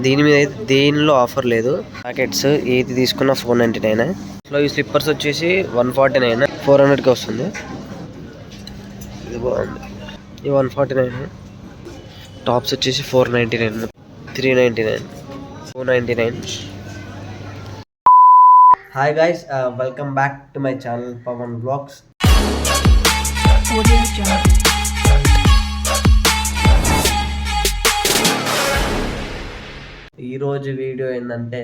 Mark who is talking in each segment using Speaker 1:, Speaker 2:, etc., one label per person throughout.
Speaker 1: దీని మీద అయితే దేనిలో ఆఫర్ లేదు. ప్యాకెట్స్ ఏది తీసుకున్నా 499. సో ఈ స్లిప్పర్స్ వచ్చేసి 149, 400కి వస్తుంది. ఇది బాగుంది, ఇది 149. టాప్స్ వచ్చేసి 499, 399, 299. Hi guys, welcome back to my channel Pavan blogs. ఈరోజు వీడియో ఏంటంటే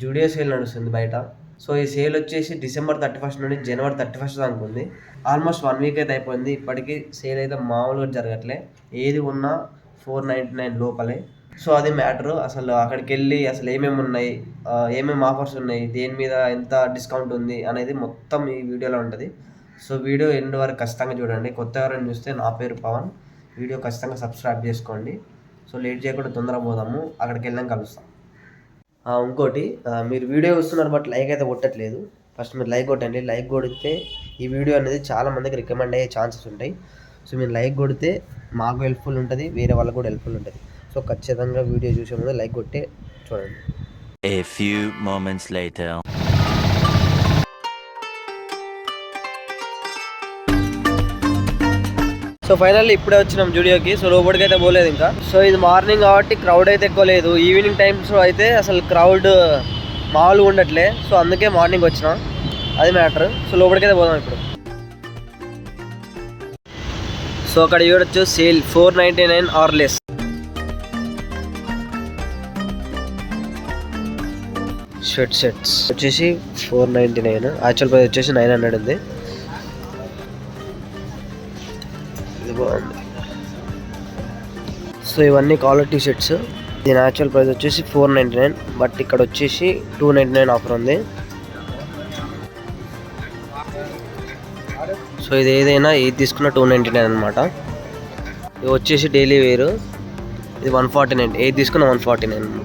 Speaker 1: జూడియో సేల్ నడుస్తుంది బయట. సో ఈ సేల్ వచ్చేసి December 31 నుండి January 31 దాకా ఉంది. ఆల్మోస్ట్ 1 వీక్ అయితే అయిపోయింది. ఇప్పటికీ సేల్ అయితే మామూలుగా జరగట్లే. ఏది ఉన్నా 499 లోపలే. సో అది మ్యాటరు. అసలు అక్కడికి వెళ్ళి అసలు ఏమేమి ఉన్నాయి, ఏమేమి ఆఫర్స్ ఉన్నాయి, దేని మీద ఎంత డిస్కౌంట్ ఉంది అనేది మొత్తం ఈ వీడియోలో ఉంటుంది. సో వీడియో ఎండ్ వరకు ఖచ్చితంగా చూడండి. కొత్త ఎవరైనా చూస్తే నా పేరు పవన్. వీడియో ఖచ్చితంగా సబ్స్క్రైబ్ చేసుకోండి. సో లేట్ చేయకుండా తొందరగా పోదాము, అక్కడికి వెళ్ళాం కలుస్తాం. ఇంకోటి, మీరు వీడియో చూస్తున్నారు బట్ లైక్ అయితే కొట్టట్లేదు. ఫస్ట్ మీరు లైక్ కొట్టండి. లైక్ కొడితే ఈ వీడియో అనేది చాలా మందికి రికమెండ్ అయ్యే ఛాన్సెస్ ఉంటాయి. సో మీరు లైక్ కొడితే మాకు హెల్ప్ఫుల్ ఉంటుంది, వేరే వాళ్ళకు కూడా హెల్ప్ఫుల్ ఉంటుంది. సో ఖచ్చితంగా వీడియో చూసే ముందు లైక్ కొట్టి చూడండి.
Speaker 2: A few moments later.
Speaker 1: So finally ఇప్పుడే వచ్చినాం జూడియోకి. సో లోపలికి అయితే పోలేదు ఇంకా. సో ఇది మార్నింగ్ కాబట్టి క్రౌడ్ అయితే ఎక్కువ లేదు. ఈవినింగ్ టైమ్స్లో అయితే అసలు క్రౌడ్ మామూలుగా ఉండట్లే. సో అందుకే మార్నింగ్ వచ్చినాం, అది మ్యాటర్. సో లోపలికైతే పోదాం ఇప్పుడు. సో అక్కడ చూడొచ్చు సేల్ 499 ఆర్ లెస్. షర్ట్స్ వచ్చేసి 499, యాక్చువల్ ప్రైస్ వచ్చేసి 900 ఉంది. ఇది బాగుంది. సో ఇవన్నీ కాలర్ టీ షర్ట్స్. దీని యాక్చువల్ ప్రైస్ వచ్చేసి 499, బట్ ఇక్కడ వచ్చేసి 299 ఆఫర్ ఉంది. సో ఇది ఏదైనా ఏది తీసుకున్నా 299 అనమాట. ఇది వచ్చేసి డైలీ వేరు. ఇది 149, ఏది తీసుకున్నా 149.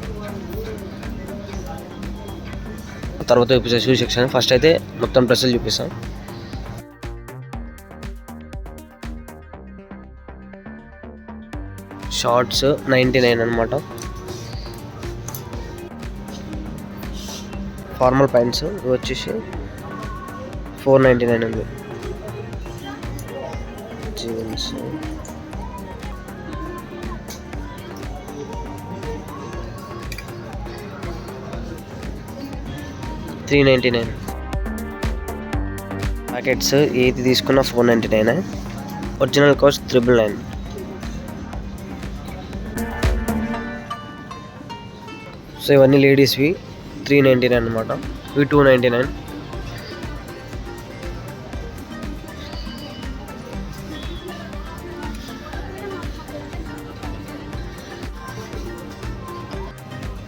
Speaker 1: తర్వాత చూపిస్తాను షూ సెక్షన్. ఫస్ట్ అయితే మొత్తం డ్రెస్సులు చూపిస్తాం. షార్ట్స్ 99 అనమాట. ఫార్మల్ ప్యాంట్స్ ఇవి వచ్చేసి 499 ఉంది. జీన్స్ 399. ప్యాకెట్స్ ఏది తీసుకున్నా 499. Original cost 999. సో ఇవన్నీ లేడీస్వి 399 అనమాట. ఇవి 299.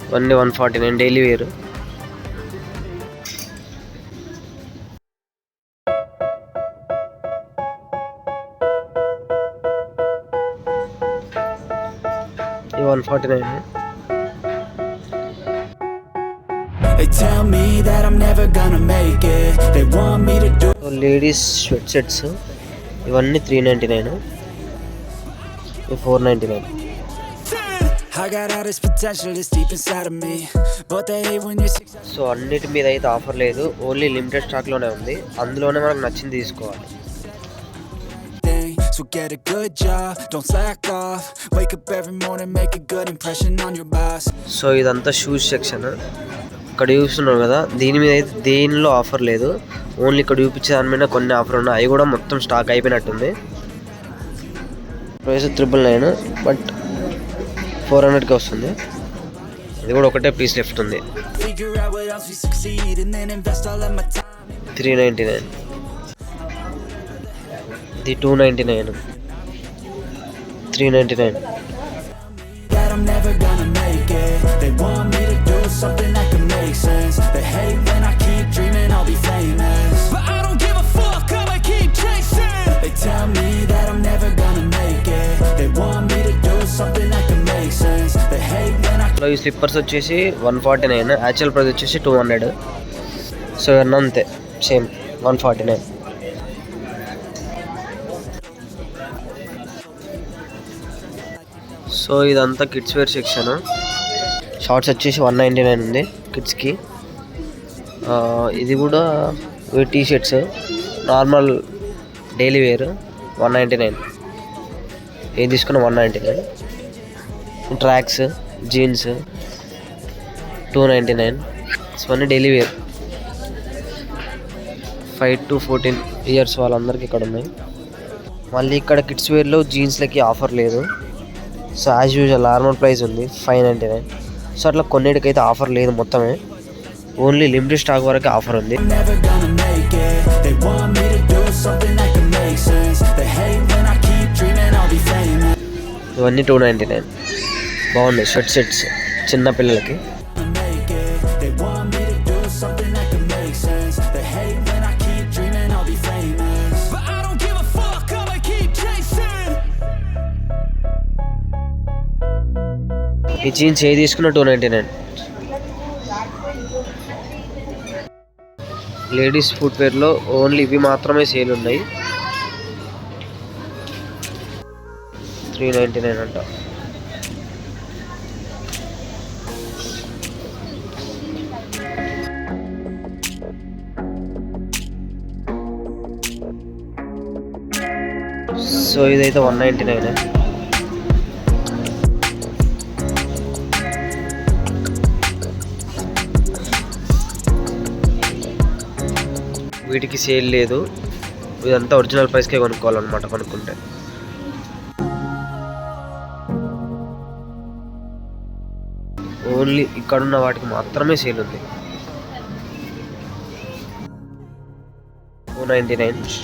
Speaker 1: ఇవన్నీ 149 డైలీ వేరు. ఇవి 149.
Speaker 3: They tell me that I'm never gonna make it. They want me to do.
Speaker 1: Ladies sweat sets ఇవన్నీ 399. ఇవి 499.
Speaker 3: I got all this potential that's deep inside of me, but they hate when you're successful.
Speaker 1: So అన్నిటి మీద అయితే offer లేదు, only limited స్టాక్లోనే ఉంది. అందులోనే మనకు నచ్చింది తీసుకోవాలి.
Speaker 3: So get a good job, don't slack off. Wake up every morning, make a good impression on your boss.
Speaker 1: So ఇదంతా షూస్ సెక్షన్. ఇక్కడ చూస్తున్నారు కదా, దీని మీద అయితే దేనిలో ఆఫర్ లేదు. ఓన్లీ ఇక్కడ చూపించే దాని మీద కొన్ని ఆఫర్ ఉన్నాయి. అవి కూడా మొత్తం స్టాక్ అయిపోయినట్టుంది. ప్రైస్ 999, బట్ 400కి వస్తుంది. ఇది కూడా ఒకటే పీస్ లెఫ్ట్ ఉంది. 399. ఇది 299, 399.
Speaker 3: I'm never gonna make it. They want me to do something that can make sense. They hate when I keep dreaming I'll be famous, but I don't give a fuck, I'ma keep chasing. They tell me that I'm never gonna make it. They want me to do something that can make sense. They hate when I.
Speaker 1: ఈ slippers వచ్చేసి 149, actual price వచ్చేసి 200. So ఇవన్నీ అంతే same 149. So ఇదంతా kids wear section. Shorts వచ్చేసి 199 ఉంది కిడ్స్కి. ఇది కూడా T shirts normal daily wear 199. ఏం తీసుకున్నా 199. Tracks jeans 299. ఇవన్నీ డైలీ వేర్ 5 to 14 ఇయర్స్ వాళ్ళందరికీ ఇక్కడ ఉన్నాయి. మళ్ళీ ఇక్కడ కిడ్స్ వేర్లో జీన్స్లకి ఆఫర్ లేదు. So as usual normal price ఉంది 599. సో అట్లా కొన్నిటికైతే ఆఫర్ లేదు మొత్తమే, ఓన్లీ లిమిటెడ్ స్టాక్ వరకు ఆఫర్ ఉంది.
Speaker 3: Never gonna make it. They want me to do something that can make sense. They hate when I keep dreaming I'll be famous.
Speaker 1: ఇవన్నీ 299 బాగున్నాయి. Sets చిన్న పిల్లలకి.
Speaker 3: Make it. They want me to do something that can make sense. They hate when I keep dreaming I'll be famous. But I don't give a fuck, I'ma keep chasing.
Speaker 1: ఈ jeans ఏ తీసుకున్న 299. Ladies ఫుట్వేర్లో only ఇవి మాత్రమే sale ఉన్నాయి. 399 అంట. So ఇదైతే 199. వీటికి sale లేదు, ఇదంతా ఒరిజినల్ ప్రైస్కే కొనుక్కోవాలన్నమాట కొనుక్కుంటే. ఓన్లీ ఇక్కడున్న వాటికి మాత్రమే సేల్ ఉంది. 299.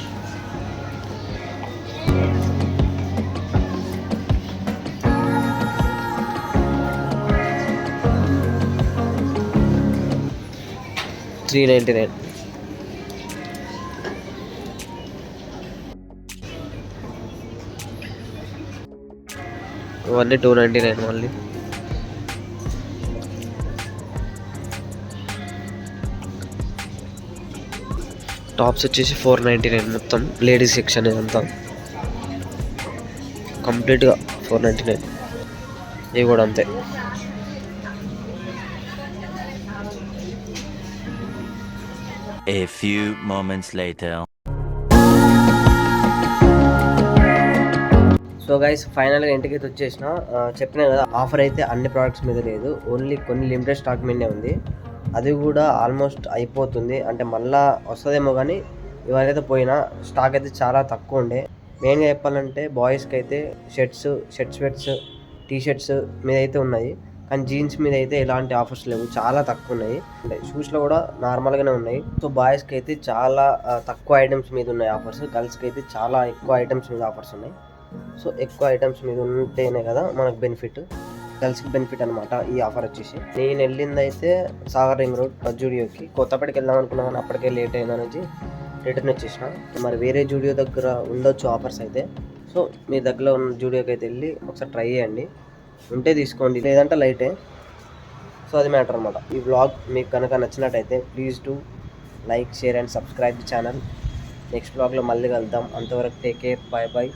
Speaker 1: $399. ఇవన్నీ 299 మళ్ళీ. టాప్స్ వచ్చేసి 499 మొత్తం లేడీస్ సెక్షన్ ఇదంతా కంప్లీట్గా 499. ఇవి కూడా అంతే.
Speaker 2: A few moments later.
Speaker 1: So guys ఫైనల్గా ఇంటికి అయితే వచ్చేసిన. చెప్పినా కదా ఆఫర్ అయితే అన్ని ప్రోడక్ట్స్ మీద లేదు, ఓన్లీ కొన్ని లిమిటెడ్ స్టాక్ మీదనే ఉంది. అది కూడా ఆల్మోస్ట్ అయిపోతుంది, అంటే మళ్ళీ వస్తుందేమో కానీ ఇవాళైతే పోయినా స్టాక్ అయితే చాలా తక్కువ ఉండే. మెయిన్గా చెప్పాలంటే బాయ్స్కి అయితే షర్ట్స్ టీ షర్ట్స్ మీద అయితే ఉన్నాయి, కానీ జీన్స్ మీద అయితే ఎలాంటి ఆఫర్స్ లేవు, చాలా తక్కువ ఉన్నాయి. అంటే షూస్లో కూడా నార్మల్గానే ఉన్నాయి. సో బాయ్స్కి అయితే చాలా తక్కువ ఐటమ్స్ మీద ఉన్నాయి ఆఫర్స్, గర్ల్స్కి అయితే చాలా ఎక్కువ ఐటమ్స్ మీద ఆఫర్స్ ఉన్నాయి. సో ఎక్కువ ఐటమ్స్ మీద ఉంటేనే కదా మనకు బెనిఫిట్, గర్ల్స్కి బెనిఫిట్ అనమాట ఈ ఆఫర్ వచ్చేసి. నేను వెళ్ళింది అయితే సాగర్ రింగ్ రోడ్ జూడియోకి. కొత్తపేటకి వెళ్దాం అనుకున్నా కానీ అప్పటికే లేట్ అయిందనేసి రిటర్న్ వచ్చేసిన. మరి వేరే జూడియో దగ్గర ఉండొచ్చు ఆఫర్స్ అయితే. సో మీ దగ్గరలో ఉన్న జూడియోకి అయితే వెళ్ళి ఒకసారి ట్రై చేయండి, ఉంటే తీసుకోండి, లేదంటే లైటే. సో అది మ్యాటర్ అనమాట. ఈ వ్లాగ్ మీకు కనుక నచ్చినట్టయితే please to like, share and subscribe the channel. Next వ్లాగ్లో మళ్ళీ కలుద్దాం. అంతవరకు టేక్ కేర్, బాయ్ బాయ్.